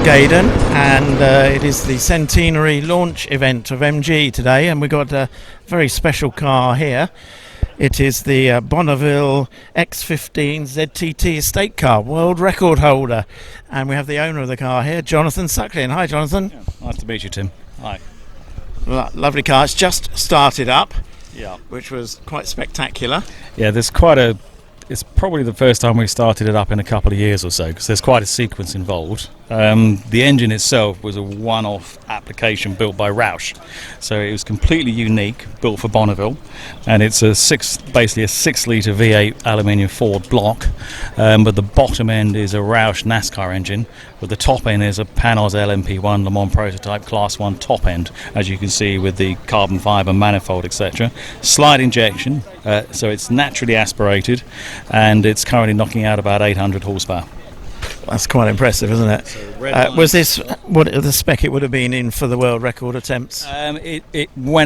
Gaydon, and it is the Centenary launch event of MG today, and we've got a very special car here. It is the Bonneville X15 ZTT estate car, world record holder, and we have the owner of the car here, Jonathan Suckling. Hi, Jonathan. Yeah, nice to meet you, Tim. Hi. Lovely car. It's just started up, Yeah. which was quite spectacular. Yeah, it's probably the first time we've started it up in a couple of years or so, because there's quite a sequence involved. The engine itself was a one-off application built by Roush, so it was completely unique, built for Bonneville, and it's basically a 6-litre V8 aluminium Ford block, but the bottom end is a Roush NASCAR engine, but the top end is a Panos LMP1 Le Mans prototype Class 1 top end, as you can see with the carbon fibre manifold, etc. Slide injection, so it's naturally aspirated, and it's currently knocking out about 800 horsepower. That's quite impressive, isn't it? Was this what the spec it would have been in for the world record attempts? When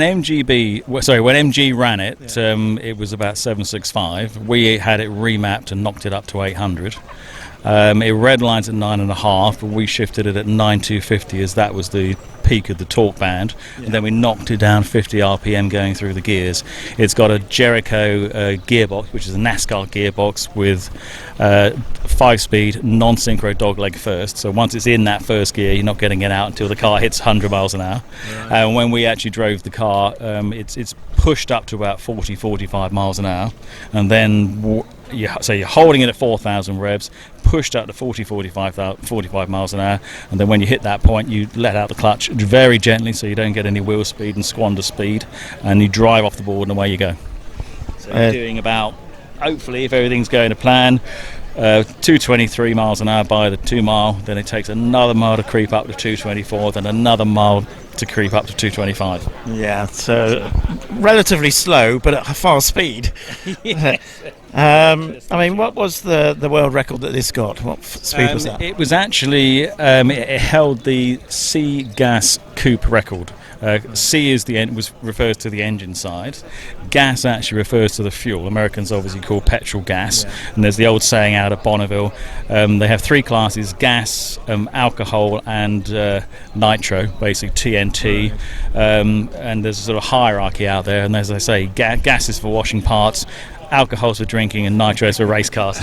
MG ran it, it was about 765. We had it remapped and knocked it up to 800. It redlines at 9.5, but we shifted it at 9,250 as that was the peak of the torque band, and then we knocked it down 50 RPM going through the gears. It's got a Jericho gearbox, which is a NASCAR gearbox with 5-speed non-synchro dogleg first, so once it's in that first gear you're not getting it out until the car hits 100 miles an hour. And when we actually drove the car, it's pushed up to about 40-45 miles an hour, and then so you're holding it at 4,000 revs, pushed up to 40-45 miles an hour, and then when you hit that point you let out the clutch very gently so you don't get any wheel speed and squander speed, and you drive off the board and away you go. So you're doing about, hopefully if everything's going to plan, 223 miles an hour by the 2 mile, then it takes another mile to creep up to 224, then another mile to creep up to 225. Yeah, so relatively slow but at a fast speed. I mean, what was the world record that this got? What speed was that? It was actually it held the C gas coupe record. C is refers to the engine side. Gas actually refers to the fuel. Americans obviously call petrol gas, and there's the old saying out of Bonneville. They have 3 classes: gas, alcohol, and nitro, basically TNT. And there's a sort of hierarchy out there. And as I say, gas is for washing parts, alcohol's for drinking, and nitros for race cars.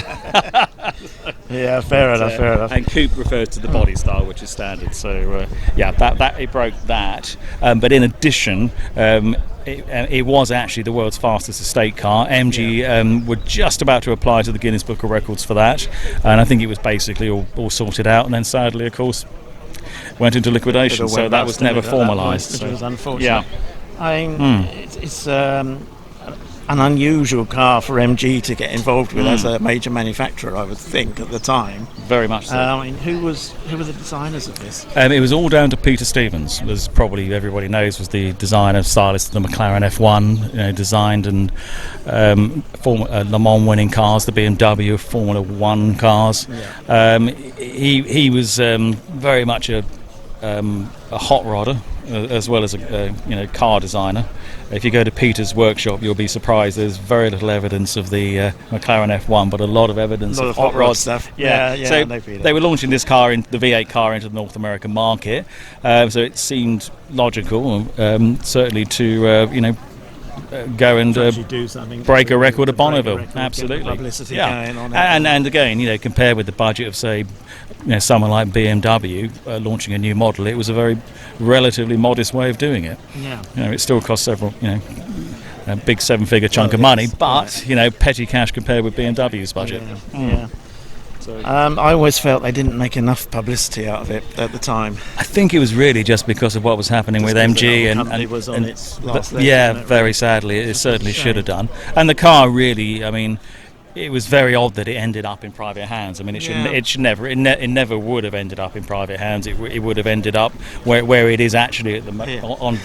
Yeah, fair enough. And coupe refers to the body style, which is standard. So that it broke that. But in addition, it was actually the world's fastest estate car. MG were just about to apply to the Guinness Book of Records for that, and I think it was basically all sorted out. And then sadly, of course, went into liquidation. So that was never formalised. Which was unfortunate. Yeah. I mean, it's an unusual car for MG to get involved with as a major manufacturer, I would think, at the time. Very much so. I mean, who were the designers of this? It was all down to Peter Stevens, as probably everybody knows, was the designer, stylist of the McLaren F1, designed and Le Mans winning cars, the BMW Formula 1 cars. Yeah. He was very much a hot rodder, as well as a car designer. If you go to Peter's workshop, you'll be surprised. There's very little evidence of the McLaren F1, but a lot of evidence of hot rod stuff. Yeah. So they were launching this car, the V8 car, into the North American market. So it seemed logical, certainly to go and break a record at Bonneville. Absolutely. Publicity going on. And again, compared with the budget of, say, someone like BMW launching a new model, it was a very relatively modest way of doing it. Yeah. It still cost several, a big 7-figure chunk of money, but petty cash compared with BMW's budget. Yeah. So, I always felt they didn't make enough publicity out of it at the time. I think it was really just because of what was happening with MG and was on its last leg, very sadly, it certainly should have done. And the car really, I mean, it was very odd that it ended up in private hands. I mean, it never would have ended up in private hands. It would have ended up where it is actually at the on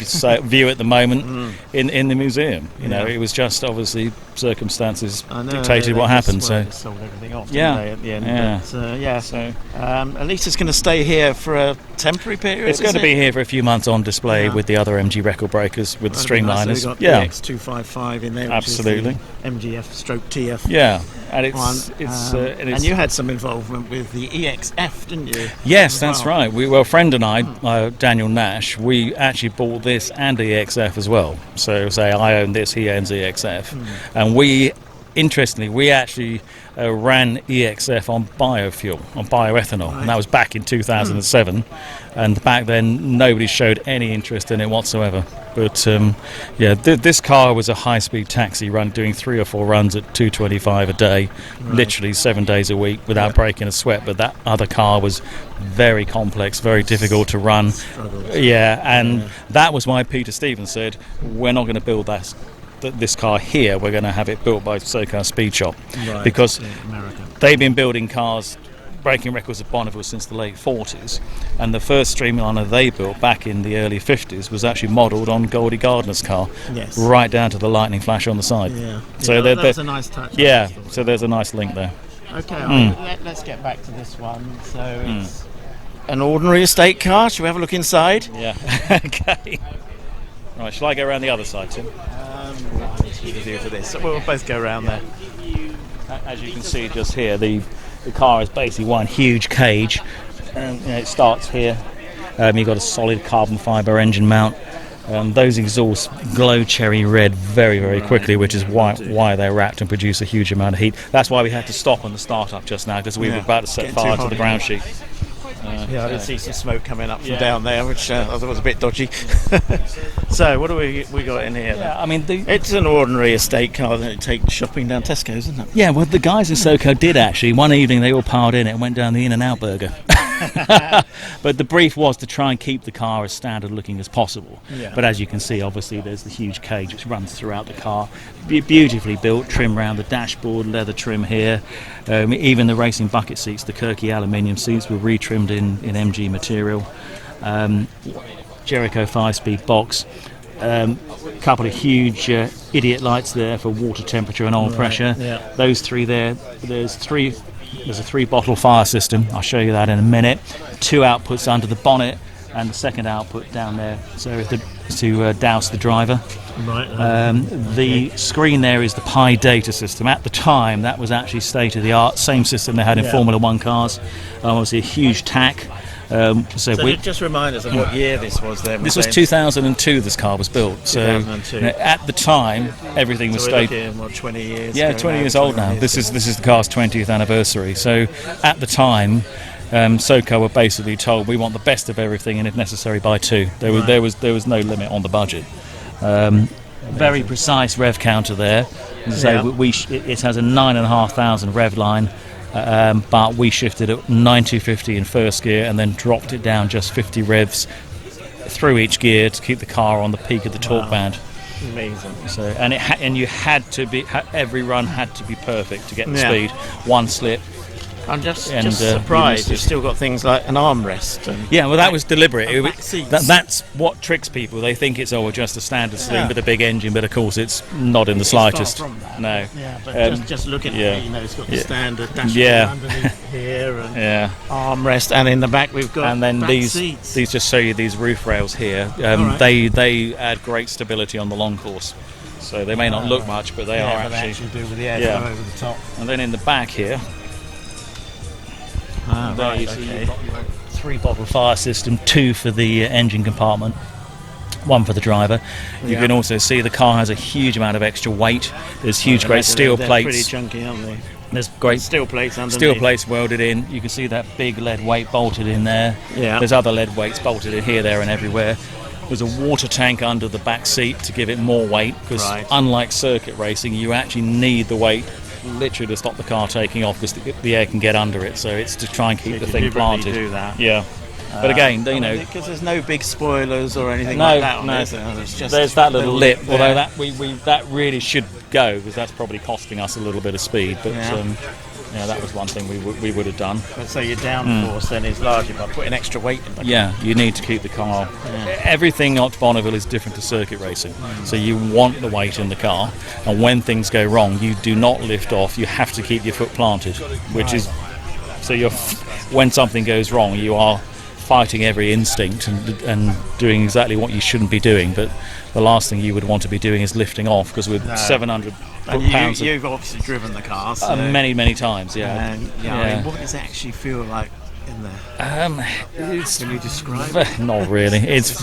view at the moment in the museum. It was just obviously circumstances dictated what happened. So sold everything off, at the end. So at least it's going to stay here for a temporary period. It's going to be here for a few months on display with the other MG record breakers with the streamliners. So we've got the X255 in there. Absolutely. Which is the MGF/TF. Yeah. And and you had some involvement with the EXF, didn't you? Yes, that's right. A friend and I, Daniel Nash, we actually bought this and the EXF as well. So say I own this, he owns EXF, and interestingly, we actually ran EXF on biofuel, on bioethanol, and that was back in 2007. And back then, nobody showed any interest in it whatsoever. But this car was a high-speed taxi run, doing 3 or 4 runs at 225 a day, literally 7 days a week without breaking a sweat. But that other car was very complex, very difficult to run. That was why Peter Stevens said, we're not going to build this car here, we're going to have it built by SoCal Speed Shop, because they've been building cars, breaking records at Bonneville since the late 40s, and the first streamliner they built back in the early 50s was actually modelled on Goldie Gardner's car, right down to the lightning flash on the side. So that's a nice touch. So there's a nice link there. Okay, let's get back to this one. So it's an ordinary estate car. Shall we have a look inside? Yeah. Okay. Right, shall I go around the other side, Tim? For this. So we'll both go around there. As you can see just here, the car is basically one huge cage. It starts here. You've got a solid carbon fibre engine mount. Those exhausts glow cherry red very, very quickly, which is why they're wrapped and produce a huge amount of heat. That's why we had to stop on the start-up just now, because we were about to set fire to the ground sheet. I did see some smoke coming up from down there, which I thought was a bit dodgy. So what do we got in here? I mean, it's an ordinary estate car that it takes shopping down Tesco's, isn't it? Yeah, well, the guys in SoCal did actually. One evening they all piled in it and went down the In-N-Out burger. But the brief was to try and keep the car as standard looking as possible. But as you can see, obviously there's the huge cage which runs throughout the car, beautifully built, trim around the dashboard, leather trim here. Even the racing bucket seats, the Kirky aluminium seats, were retrimmed in MG material. Jericho 5-speed box. Couple of huge idiot lights there for water temperature and oil pressure. Those three there. There's a 3-bottle fire system. I'll show you that in a minute. 2 outputs under the bonnet, and the second output down there, so to douse the driver. The screen there is the Pi data system. At the time, that was actually state of the art. Same system they had in Formula 1 cars. Obviously, a huge TAC. So just remind us of what year this was then. This was 2002 this car was built. So at the time everything was state. We're looking, 20 years. Yeah, 20 years old now. This is the car's 20th anniversary. So at the time, SoCal were basically told we want the best of everything, and if necessary buy 2. There was no limit on the budget. Very precise rev counter there. So it has a 9,500 rev line. But we shifted at 9,250 in first gear and then dropped it down just 50 revs through each gear to keep the car on the peak of the torque band. Amazing. So you had to be, every run had to be perfect to get the speed. One slip. I'm just surprised you've still got things like an armrest. That was deliberate. That's what tricks people. They think it's just a standard saloon with a big engine, but of course it's not in the slightest. Far from that. No. Yeah, but just looking at it, it's got the standard dashboard underneath here and armrest, and in the back we've got and then these just show you these roof rails here. They add great stability on the long course. So they may not look much, but they are actually do with the airflow over the top. And then in the back here. You've got your 3-bottle fire system, 2 for the engine compartment, 1 for the driver. You can also see the car has a huge amount of extra weight. There's huge, great steel plates. Pretty chunky, aren't they? There's great steel plates underneath. Steel plates welded in. You can see that big lead weight bolted in there. There's other lead weights bolted in here, there, and everywhere. There's a water tank under the back seat to give it more weight, because unlike circuit racing, you actually need the weight literally to stop the car taking off, because the air can get under it. So it's to try and keep the thing planted. Do that. But again, because there's no big spoilers or anything like that on this. There's that little lip, although that really should go, because that's probably costing us a little bit of speed. But that was one thing we would have done. But so your downforce then is largely by putting extra weight in. You need to keep the car. Everything at Bonneville is different to circuit racing. So you want the weight in the car, and when things go wrong, you do not lift off. You have to keep your foot planted, which is so when something goes wrong, you are fighting every instinct and doing exactly what you shouldn't be doing. But the last thing you would want to be doing is lifting off, because with 700 pounds, you've obviously driven the car so many times. Yeah. I mean, what does it actually feel like in there? Can you describe it? Not really. It's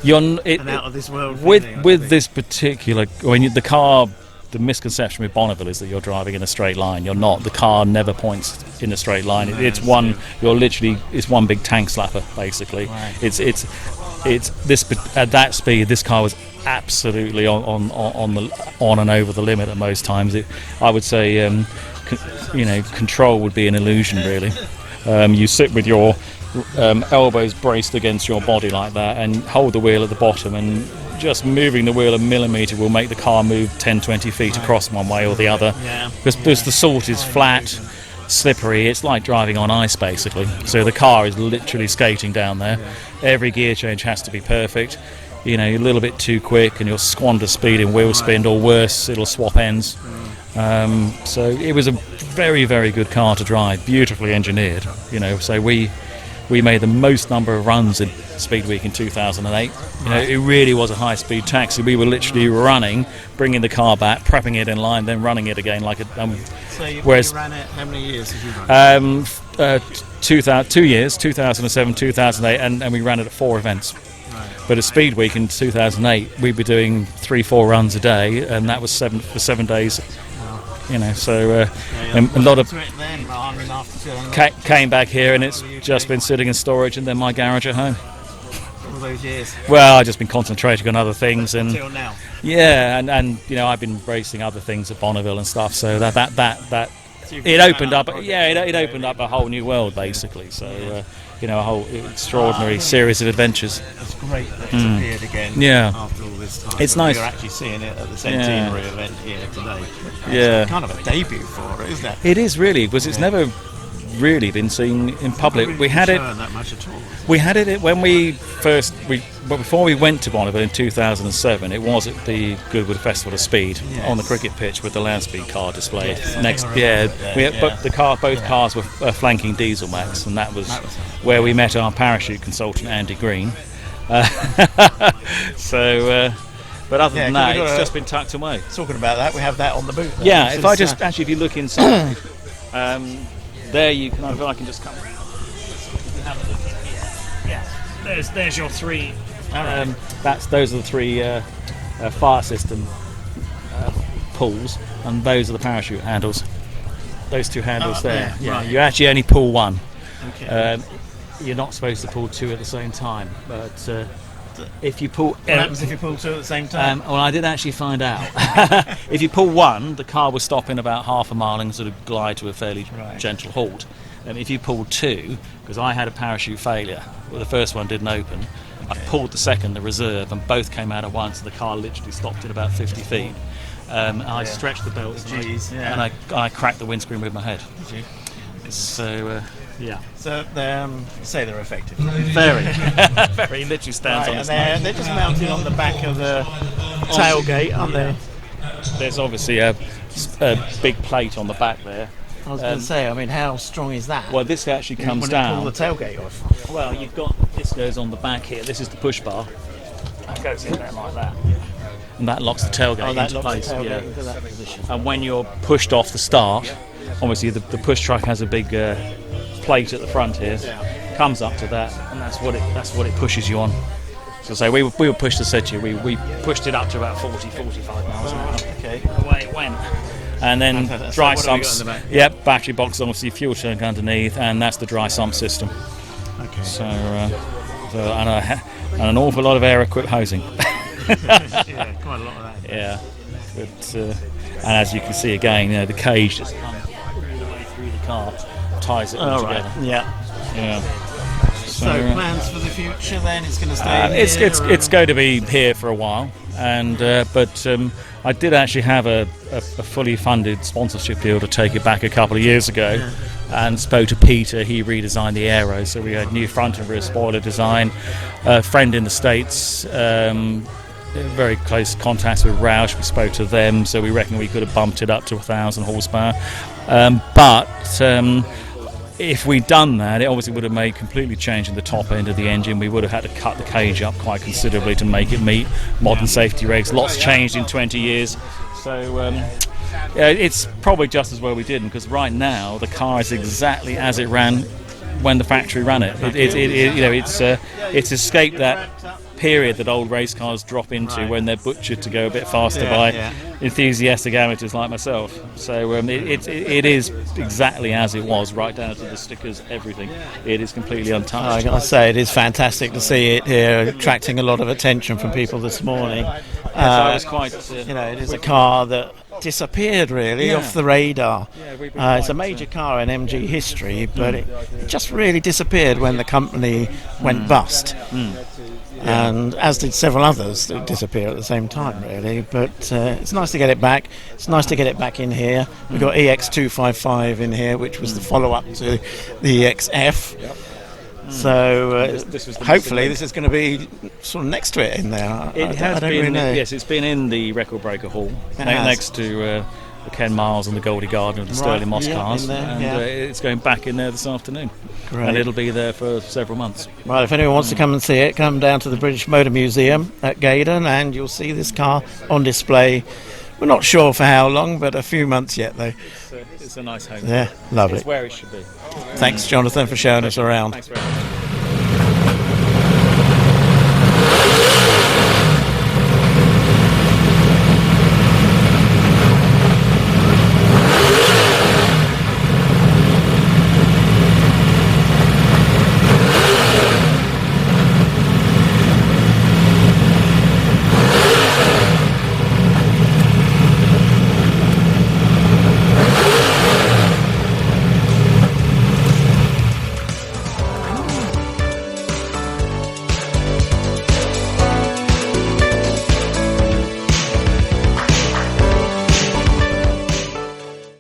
an out of this world with this particular. The car. The misconception with Bonneville is that you're driving in a straight line. You're not. The car never points in a straight line. It's one. You're literally. It's one big tank slapper, basically. Right. It's this at that speed. This car was absolutely on and over the limit at most times. I would say, control would be an illusion, really. You sit with your elbows braced against your body like that and hold the wheel at the bottom, and just moving the wheel a millimetre will make the car move 10-20 feet across one way or the other, because the salt is flat, slippery. It's like driving on ice, basically. So the car is literally skating down there. Every gear change has to be perfect. You're a little bit too quick and you'll squander speed in wheel spin, or worse, it'll swap ends. So it was a very, very good car to drive, beautifully engineered. So we made the most number of runs in Speed Week in 2008. It really was a high-speed taxi. We were literally running, bringing the car back, prepping it in line, then running it again like a. So you ran it. How many years did you run it? 2 years, 2007, 2008, and we ran it at 4 events. Right. But at Speed Week in 2008, we were doing 3-4 runs a day, and that was 7 days. So a lot of came back here, and it's just been sitting in storage and then my garage at home. All those years. Well, I've just been concentrating on other things, and until now. Yeah, and I've been racing other things at Bonneville and stuff. So that it opened up. It opened up a whole new world, basically. So a whole extraordinary series of adventures. It's great that it's appeared again. Yeah. After all this time. It's nice. We're actually seeing it at the Centenary event here today. It's kind of a debut for it, isn't it? It is really, because it's never really been seen in public. We had it. That much at all. We had it when before we went to Bonneville in 2007. It was at the Goodwood Festival of Speed on the cricket pitch with the land speed car displayed next. But both cars were flanking Diesel Max, and that was where we met our parachute consultant Andy Green. But other than that, it's just been tucked away. Talking about that, we have that on the boot. Yeah, if you look inside, there you can. I can just come around. Have a look here. Yeah, there's your 3. Those are the 3 fire system pulls, and those are the parachute handles. Those 2 handles there. Yeah, right. You actually only pull 1. Okay. You're not supposed to pull 2 at the same time, but. If you pull, what happens if you pull 2 at the same time? Well, I did actually find out. If you pull 1, the car will stop in about half a mile and sort of glide to a fairly gentle halt. If you pull 2, because I had a parachute failure, well, the first one didn't open. I pulled the second, the reserve, and both came out at once. The car literally stopped at about 50 feet. I stretched the belts and I cracked the windscreen with my head. So. Yeah. So say they're effective. Very, very. Literally stands on its nose. They're just mounted on the back of the tailgate, aren't they? There's obviously a big plate on the back there. I was going to say, how strong is that? Well, this actually comes down. Pull the tailgate off. Well, you've got this goes on the back here. This is the push bar. It goes in there like that, and that locks the tailgate into place. Into that position. And when you're pushed off the start, obviously the push truck has a big plate at the front here, comes up to that, and that's what it pushes you on. So we were pushed, as said to you, we pushed it up to about 40-45 miles an hour. Okay. Away it went. And then dry sumps. Yep, battery box, obviously fuel tank underneath, and that's the dry sump system. Okay. So and an awful lot of air-equipped hosing. Yeah, quite a lot of that. Yeah. But and as you can see again, the cage just comes all the way through the car, ties it all together. Right. Yeah. So plans for the future then? It's going to stay it's going to be here for a while, and but I did actually have a fully funded sponsorship deal to take it back a couple of years ago, and spoke to Peter. He redesigned the aero, so we had new front and rear spoiler design. A friend in the States, very close contacts with Roush. We spoke to them, so we reckon we could have bumped it up to 1,000 horsepower, but if we'd done that, it obviously would have made completely change in the top end of the engine. We would have had to cut the cage up quite considerably to make it meet modern safety regs. Lots changed in 20 years. So yeah, it's probably just as well we didn't, because right now the car is exactly as it ran when the factory ran it. It's escaped that period that old race cars drop into when they're butchered to go a bit faster by enthusiastic amateurs like myself. So it is exactly as it was, right down to the stickers, everything. It is completely untouched. I gotta say, it is fantastic to see it here, attracting a lot of attention from people this morning. I was quite, it is a car that disappeared really off the radar. It's a major car in MG history, but it just really disappeared when the company went bust. And as did several others that disappeared at the same time, really. But it's nice to get it back. It's nice to get it back in here. We've got EX255 in here, which was the follow-up to the EXF. So hopefully this is going to be sort of next to it in there. It has been, yes, it's been in the Record Breaker Hall next to the Ken Miles and the Goldie Garden of the Sterling Moss cars, it's going back in there this afternoon. Great. And it'll be there for several months. Well, if anyone wants to come and see it, come down to the British Motor Museum at Gaydon and you'll see this car on display. We're not sure for how long, but a few months yet though. It's a nice home. Yeah, lovely. It's where it should be. Thanks, Jonathan, for showing us around. Thanks very much.